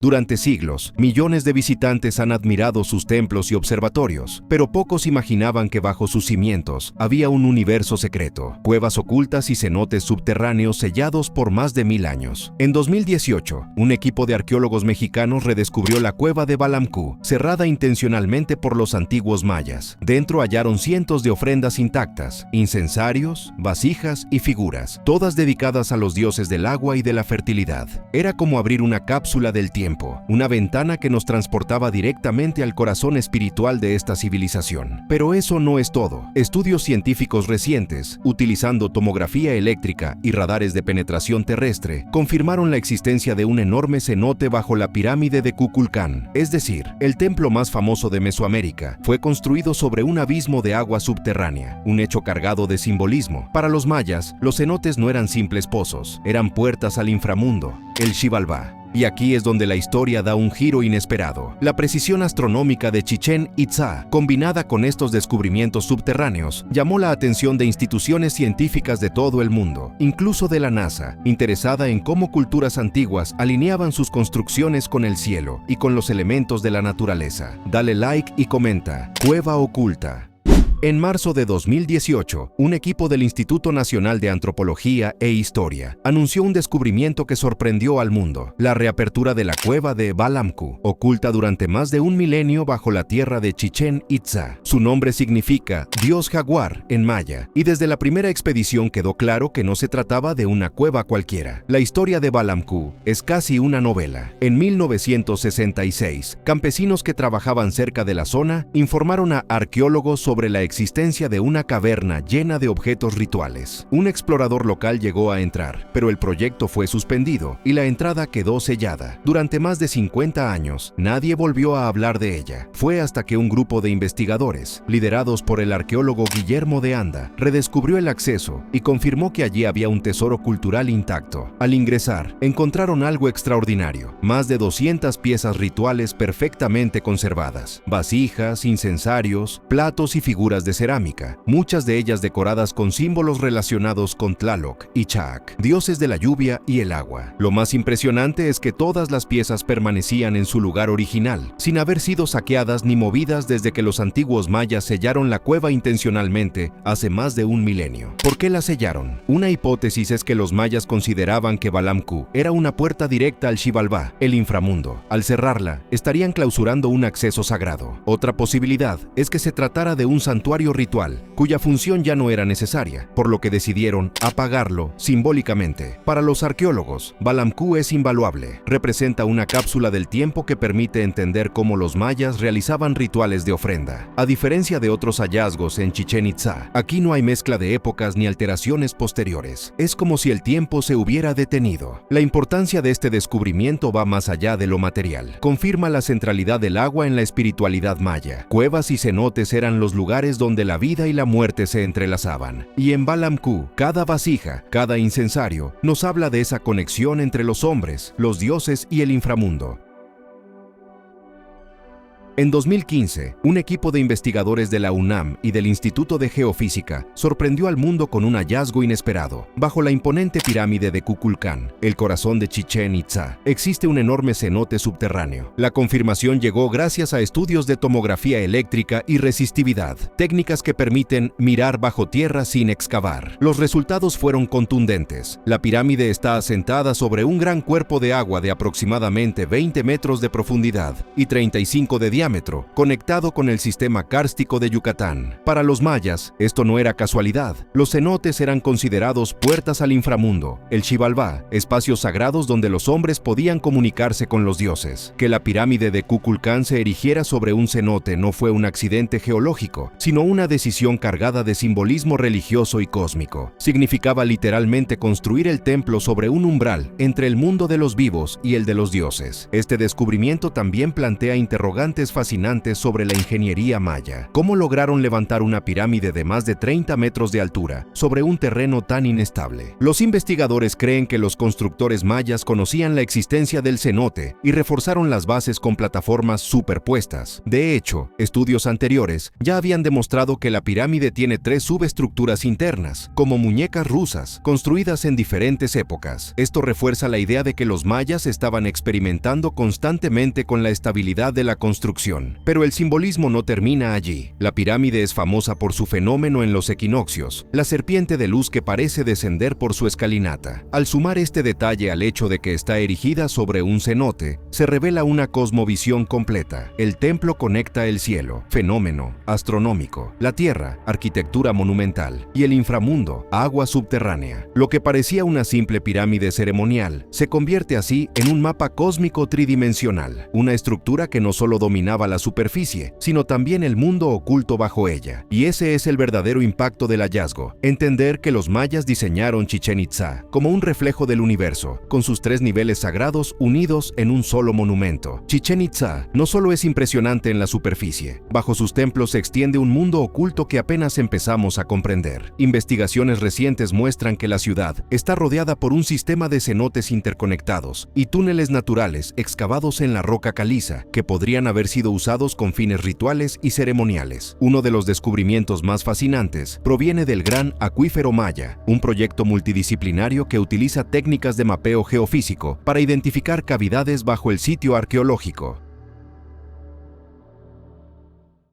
Durante siglos, millones de visitantes han admirado sus templos y observatorios, pero pocos imaginaban que bajo sus cimientos había un universo secreto, cuevas ocultas y cenotes subterráneos sellados por más de 1000 años. En 2018, un equipo de arqueólogos mexicanos redescubrió la cueva de Balamcú, cerrada intencionalmente por los antiguos mayas. Dentro hallaron cientos de ofrendas intactas, incensarios, vasijas y figuras, todas dedicadas a los dioses del agua y de la fertilidad. Era como abrir una cápsula del tiempo, una ventana que nos transportaba directamente al corazón espiritual de esta civilización. Pero eso no es todo. Estudios científicos recientes, utilizando tomografía eléctrica y radares de penetración terrestre, confirmaron la existencia de un enorme cenote bajo la pirámide de Kukulcán. Es decir, el templo más famoso de Mesoamérica fue construido sobre un abismo de agua subterránea, un hecho cargado de simbolismo. Para los mayas, los cenotes no eran simples pozos, eran puertas al inframundo, el Xibalbá. Y aquí es donde la historia da un giro inesperado. La precisión astronómica de Chichén Itzá, combinada con estos descubrimientos subterráneos, llamó la atención de instituciones científicas de todo el mundo, incluso de la NASA, interesada en cómo culturas antiguas alineaban sus construcciones con el cielo y con los elementos de la naturaleza. Dale like y comenta. Cueva oculta. En marzo de 2018, un equipo del Instituto Nacional de Antropología e Historia anunció un descubrimiento que sorprendió al mundo: la reapertura de la cueva de Balamcú, oculta durante más de un milenio bajo la tierra de Chichén Itzá. Su nombre significa Dios Jaguar en maya, y desde la primera expedición quedó claro que no se trataba de una cueva cualquiera. La historia de Balamcú es casi una novela. En 1966, campesinos que trabajaban cerca de la zona informaron a arqueólogos sobre la existencia de una caverna llena de objetos rituales. Un explorador local llegó a entrar, pero el proyecto fue suspendido y la entrada quedó sellada. Durante más de 50 años, nadie volvió a hablar de ella. Fue hasta que un grupo de investigadores, liderados por el arqueólogo Guillermo de Anda, redescubrió el acceso y confirmó que allí había un tesoro cultural intacto. Al ingresar, encontraron algo extraordinario: más de 200 piezas rituales perfectamente conservadas, vasijas, incensarios, platos y figuras de cerámica, muchas de ellas decoradas con símbolos relacionados con Tlaloc y Chac, dioses de la lluvia y el agua. Lo más impresionante es que todas las piezas permanecían en su lugar original, sin haber sido saqueadas ni movidas desde que los antiguos mayas sellaron la cueva intencionalmente hace más de un milenio. ¿Por qué la sellaron? Una hipótesis es que los mayas consideraban que Balamcú era una puerta directa al Xibalbá, el inframundo. Al cerrarla, estarían clausurando un acceso sagrado. Otra posibilidad es que se tratara de un santuario ritual, cuya función ya no era necesaria, por lo que decidieron apagarlo simbólicamente. Para los arqueólogos, Balamcú es invaluable. Representa una cápsula del tiempo que permite entender cómo los mayas realizaban rituales de ofrenda. A diferencia de otros hallazgos en Chichén Itzá, aquí no hay mezcla de épocas ni alteraciones posteriores. Es como si el tiempo se hubiera detenido. La importancia de este descubrimiento va más allá de lo material. Confirma la centralidad del agua en la espiritualidad maya. Cuevas y cenotes eran los lugares donde la vida y la muerte se entrelazaban. Y en Balamcú, cada vasija, cada incensario, nos habla de esa conexión entre los hombres, los dioses y el inframundo. En 2015, un equipo de investigadores de la UNAM y del Instituto de Geofísica sorprendió al mundo con un hallazgo inesperado. Bajo la imponente pirámide de Kukulcán, el corazón de Chichén Itzá, existe un enorme cenote subterráneo. La confirmación llegó gracias a estudios de tomografía eléctrica y resistividad, técnicas que permiten mirar bajo tierra sin excavar. Los resultados fueron contundentes. La pirámide está asentada sobre un gran cuerpo de agua de aproximadamente 20 metros de profundidad y 35 de diámetro, conectado con el sistema kárstico de Yucatán. Para los mayas, esto no era casualidad. Los cenotes eran considerados puertas al inframundo, el Xibalbá, espacios sagrados donde los hombres podían comunicarse con los dioses. Que la pirámide de Kukulcán se erigiera sobre un cenote no fue un accidente geológico, sino una decisión cargada de simbolismo religioso y cósmico. Significaba literalmente construir el templo sobre un umbral entre el mundo de los vivos y el de los dioses. Este descubrimiento también plantea interrogantes detalles fascinantes sobre la ingeniería maya. ¿Cómo lograron levantar una pirámide de más de 30 metros de altura sobre un terreno tan inestable? Los investigadores creen que los constructores mayas conocían la existencia del cenote y reforzaron las bases con plataformas superpuestas. De hecho, estudios anteriores ya habían demostrado que la pirámide tiene 3 subestructuras internas, como muñecas rusas, construidas en diferentes épocas. Esto refuerza la idea de que los mayas estaban experimentando constantemente con la estabilidad de la construcción. Pero el simbolismo no termina allí. La pirámide es famosa por su fenómeno en los equinoccios, la serpiente de luz que parece descender por su escalinata. Al sumar este detalle al hecho de que está erigida sobre un cenote, se revela una cosmovisión completa. El templo conecta el cielo, fenómeno astronómico, la tierra, arquitectura monumental, y el inframundo, agua subterránea. Lo que parecía una simple pirámide ceremonial se convierte así en un mapa cósmico tridimensional, una estructura que no solo dominaba la superficie, sino también el mundo oculto bajo ella. Y ese es el verdadero impacto del hallazgo: entender que los mayas diseñaron Chichén Itzá como un reflejo del universo, con sus 3 niveles sagrados unidos en un solo monumento. Chichén Itzá no solo es impresionante en la superficie, bajo sus templos se extiende un mundo oculto que apenas empezamos a comprender. Investigaciones recientes muestran que la ciudad está rodeada por un sistema de cenotes interconectados y túneles naturales excavados en la roca caliza que podrían haber sido usados con fines rituales y ceremoniales. Uno de los descubrimientos más fascinantes proviene del Gran Acuífero Maya, un proyecto multidisciplinario que utiliza técnicas de mapeo geofísico para identificar cavidades bajo el sitio arqueológico.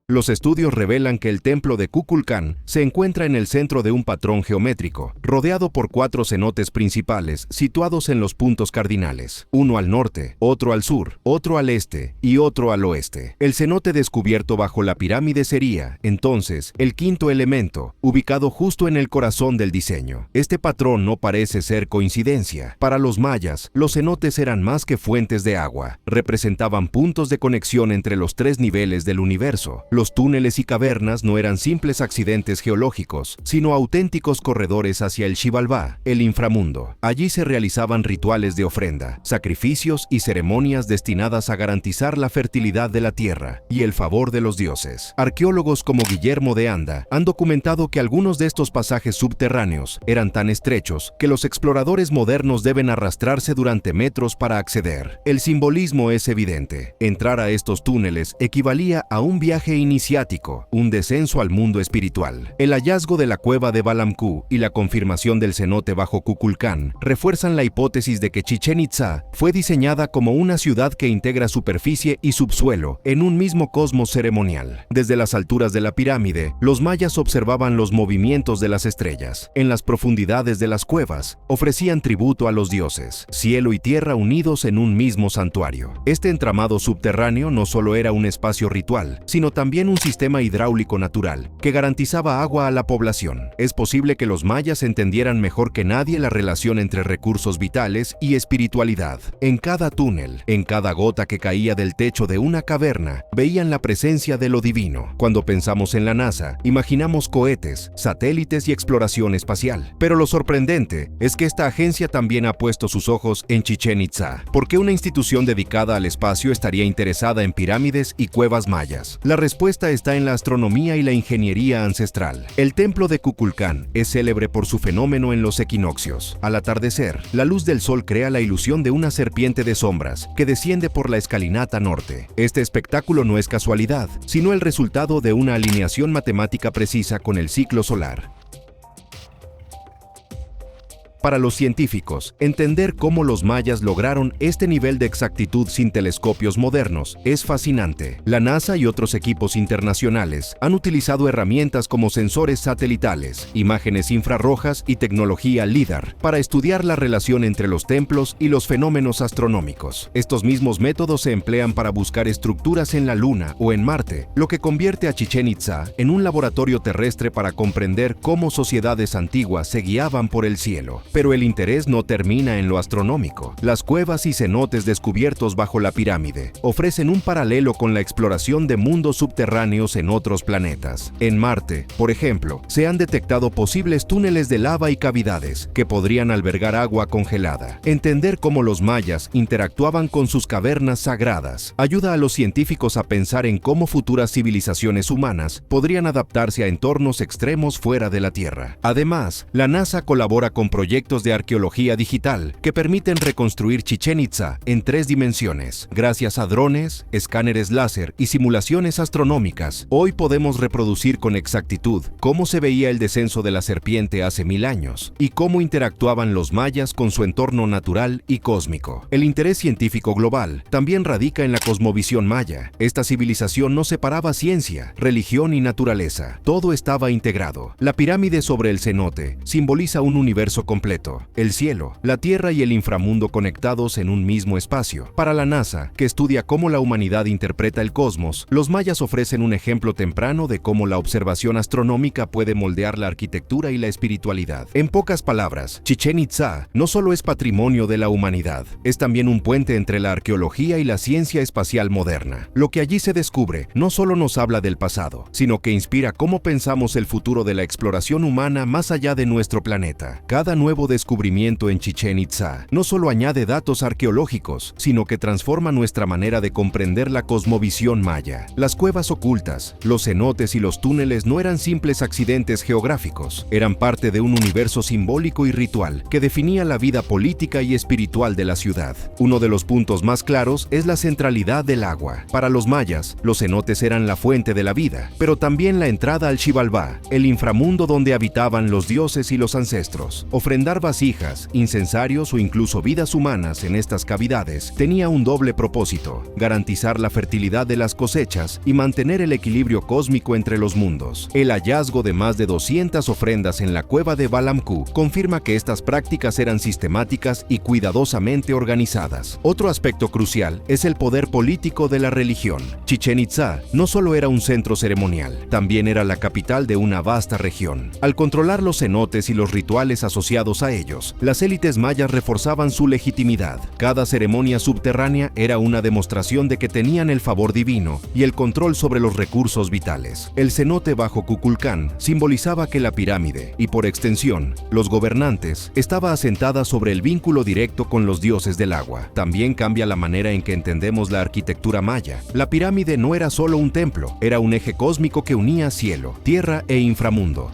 Los estudios revelan que el templo de Kukulcán se encuentra en el centro de un patrón geométrico, rodeado por 4 cenotes principales situados en los puntos cardinales, uno al norte, otro al sur, otro al este y otro al oeste. El cenote descubierto bajo la pirámide sería, entonces, el 5.º elemento, ubicado justo en el corazón del diseño. Este patrón no parece ser coincidencia. Para los mayas, los cenotes eran más que fuentes de agua, representaban puntos de conexión entre los 3 niveles del universo. Los túneles y cavernas no eran simples accidentes geológicos, sino auténticos corredores hacia el Xibalbá, el inframundo. Allí se realizaban rituales de ofrenda, sacrificios y ceremonias destinadas a garantizar la fertilidad de la tierra y el favor de los dioses. Arqueólogos como Guillermo de Anda han documentado que algunos de estos pasajes subterráneos eran tan estrechos que los exploradores modernos deben arrastrarse durante metros para acceder. El simbolismo es evidente. Entrar a estos túneles equivalía a un viaje iniciático, un descenso al mundo espiritual. El hallazgo de la cueva de Balamcú y la confirmación del cenote bajo Kukulcán refuerzan la hipótesis de que Chichén Itzá fue diseñada como una ciudad que integra superficie y subsuelo en un mismo cosmos ceremonial. Desde las alturas de la pirámide, los mayas observaban los movimientos de las estrellas. En las profundidades de las cuevas, ofrecían tributo a los dioses, cielo y tierra unidos en un mismo santuario. Este entramado subterráneo no solo era un espacio ritual, sino también un sistema hidráulico natural que garantizaba agua a la población. Es posible que los mayas entendieran mejor que nadie la relación entre recursos vitales y espiritualidad. En cada túnel, en cada gota que caía del techo de una caverna, veían la presencia de lo divino. Cuando pensamos en la NASA, imaginamos cohetes, satélites y exploración espacial. Pero lo sorprendente es que esta agencia también ha puesto sus ojos en Chichén Itzá. ¿Por qué una institución dedicada al espacio estaría interesada en pirámides y cuevas mayas? La respuesta está en la astronomía y la ingeniería ancestral. El templo de Kukulcán es célebre por su fenómeno en los equinoccios. Al atardecer, la luz del sol crea la ilusión de una serpiente de sombras que desciende por la escalinata norte. Este espectáculo no es casualidad, sino el resultado de una alineación matemática precisa con el ciclo solar. Para los científicos, entender cómo los mayas lograron este nivel de exactitud sin telescopios modernos es fascinante. La NASA y otros equipos internacionales han utilizado herramientas como sensores satelitales, imágenes infrarrojas y tecnología LIDAR para estudiar la relación entre los templos y los fenómenos astronómicos. Estos mismos métodos se emplean para buscar estructuras en la Luna o en Marte, lo que convierte a Chichén Itzá en un laboratorio terrestre para comprender cómo sociedades antiguas se guiaban por el cielo. Pero el interés no termina en lo astronómico. Las cuevas y cenotes descubiertos bajo la pirámide ofrecen un paralelo con la exploración de mundos subterráneos en otros planetas. En Marte, por ejemplo, se han detectado posibles túneles de lava y cavidades que podrían albergar agua congelada. Entender cómo los mayas interactuaban con sus cavernas sagradas ayuda a los científicos a pensar en cómo futuras civilizaciones humanas podrían adaptarse a entornos extremos fuera de la Tierra. Además, la NASA colabora con proyectos de arqueología digital que permiten reconstruir Chichén Itzá en 3 dimensiones. Gracias a drones, escáneres láser y simulaciones astronómicas, hoy podemos reproducir con exactitud cómo se veía el descenso de la serpiente hace 1000 años y cómo interactuaban los mayas con su entorno natural y cósmico. El interés científico global también radica en la cosmovisión maya. Esta civilización no separaba ciencia, religión y naturaleza. Todo estaba integrado. La pirámide sobre el cenote simboliza un universo completo. El cielo, la tierra y el inframundo conectados en un mismo espacio. Para la NASA, que estudia cómo la humanidad interpreta el cosmos, los mayas ofrecen un ejemplo temprano de cómo la observación astronómica puede moldear la arquitectura y la espiritualidad. En pocas palabras, Chichén Itzá no solo es patrimonio de la humanidad, es también un puente entre la arqueología y la ciencia espacial moderna. Lo que allí se descubre no solo nos habla del pasado, sino que inspira cómo pensamos el futuro de la exploración humana más allá de nuestro planeta. Cada nuevo descubrimiento en Chichén Itzá no solo añade datos arqueológicos, sino que transforma nuestra manera de comprender la cosmovisión maya. Las cuevas ocultas, los cenotes y los túneles no eran simples accidentes geográficos, eran parte de un universo simbólico y ritual que definía la vida política y espiritual de la ciudad. Uno de los puntos más claros es la centralidad del agua. Para los mayas, los cenotes eran la fuente de la vida, pero también la entrada al Xibalbá, el inframundo donde habitaban los dioses y los ancestros. Ofrendar vasijas, incensarios o incluso vidas humanas en estas cavidades tenía un doble propósito: garantizar la fertilidad de las cosechas y mantener el equilibrio cósmico entre los mundos. El hallazgo de más de 200 ofrendas en la cueva de Balamku confirma que estas prácticas eran sistemáticas y cuidadosamente organizadas. Otro aspecto crucial es el poder político de la religión. Chichén Itzá no solo era un centro ceremonial, también era la capital de una vasta región. Al controlar los cenotes y los rituales asociados a ellos, las élites mayas reforzaban su legitimidad. Cada ceremonia subterránea era una demostración de que tenían el favor divino y el control sobre los recursos vitales. El cenote bajo Kukulcán simbolizaba que la pirámide, y por extensión, los gobernantes, estaba asentada sobre el vínculo directo con los dioses del agua. También cambia la manera en que entendemos la arquitectura maya. La pirámide no era solo un templo, era un eje cósmico que unía cielo, tierra e inframundo.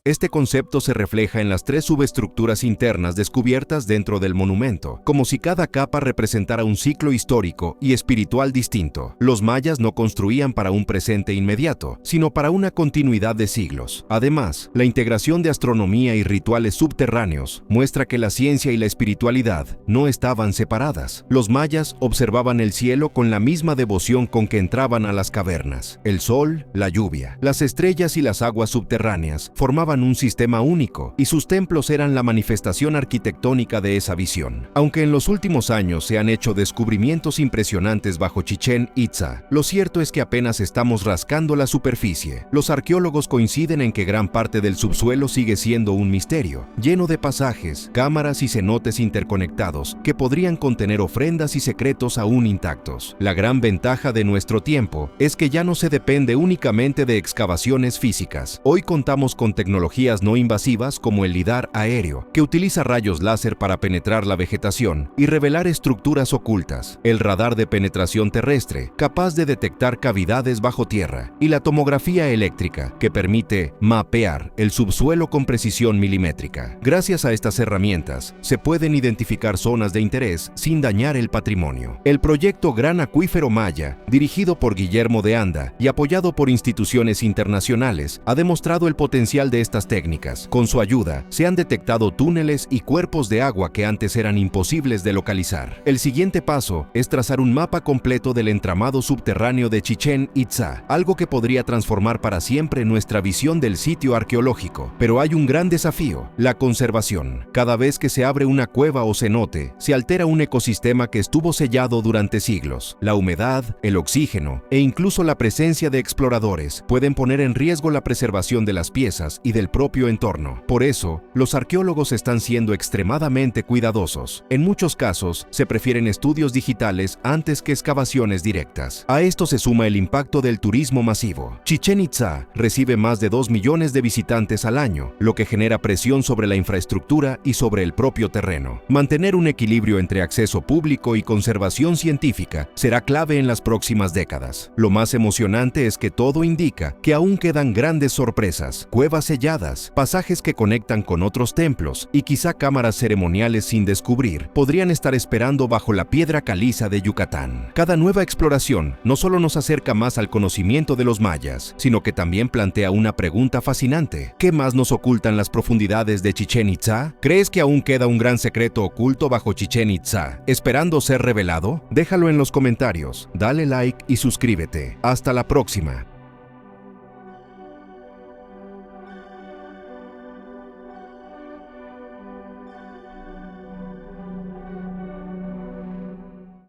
Este concepto se refleja en las 3 subestructuras internas descubiertas dentro del monumento, como si cada capa representara un ciclo histórico y espiritual distinto. Los mayas no construían para un presente inmediato, sino para una continuidad de siglos. Además, la integración de astronomía y rituales subterráneos muestra que la ciencia y la espiritualidad no estaban separadas. Los mayas observaban el cielo con la misma devoción con que entraban a las cavernas. El sol, la lluvia, las estrellas y las aguas subterráneas formaban un sistema único, y sus templos eran la manifestación arquitectónica de esa visión. Aunque en los últimos años se han hecho descubrimientos impresionantes bajo Chichén Itzá, lo cierto es que apenas estamos rascando la superficie. Los arqueólogos coinciden en que gran parte del subsuelo sigue siendo un misterio, lleno de pasajes, cámaras y cenotes interconectados que podrían contener ofrendas y secretos aún intactos. La gran ventaja de nuestro tiempo es que ya no se depende únicamente de excavaciones físicas. Hoy contamos con tecnologías no invasivas como el lidar aéreo, que utiliza rayos láser para penetrar la vegetación y revelar estructuras ocultas, el radar de penetración terrestre, capaz de detectar cavidades bajo tierra, y la tomografía eléctrica, que permite mapear el subsuelo con precisión milimétrica. Gracias a estas herramientas, se pueden identificar zonas de interés sin dañar el patrimonio. El proyecto Gran Acuífero Maya, dirigido por Guillermo de Anda y apoyado por instituciones internacionales, ha demostrado el potencial de estas técnicas. Con su ayuda, se han detectado túneles y cuerpos de agua que antes eran imposibles de localizar. El siguiente paso es trazar un mapa completo del entramado subterráneo de Chichén Itzá, algo que podría transformar para siempre nuestra visión del sitio arqueológico. Pero hay un gran desafío: la conservación. Cada vez que se abre una cueva o cenote, se altera un ecosistema que estuvo sellado durante siglos. La humedad, el oxígeno e incluso la presencia de exploradores pueden poner en riesgo la preservación de las piezas y de del propio entorno. Por eso, los arqueólogos están siendo extremadamente cuidadosos. En muchos casos, se prefieren estudios digitales antes que excavaciones directas. A esto se suma el impacto del turismo masivo. Chichén Itzá recibe más de 2 millones de visitantes al año, lo que genera presión sobre la infraestructura y sobre el propio terreno. Mantener un equilibrio entre acceso público y conservación científica será clave en las próximas décadas. Lo más emocionante es que todo indica que aún quedan grandes sorpresas, cuevas selladas, pasajes que conectan con otros templos y quizá cámaras ceremoniales sin descubrir podrían estar esperando bajo la piedra caliza de Yucatán. Cada nueva exploración no solo nos acerca más al conocimiento de los mayas, sino que también plantea una pregunta fascinante. ¿Qué más nos ocultan las profundidades de Chichén Itzá? ¿Crees que aún queda un gran secreto oculto bajo Chichén Itzá, esperando ser revelado? Déjalo en los comentarios, dale like y suscríbete. Hasta la próxima.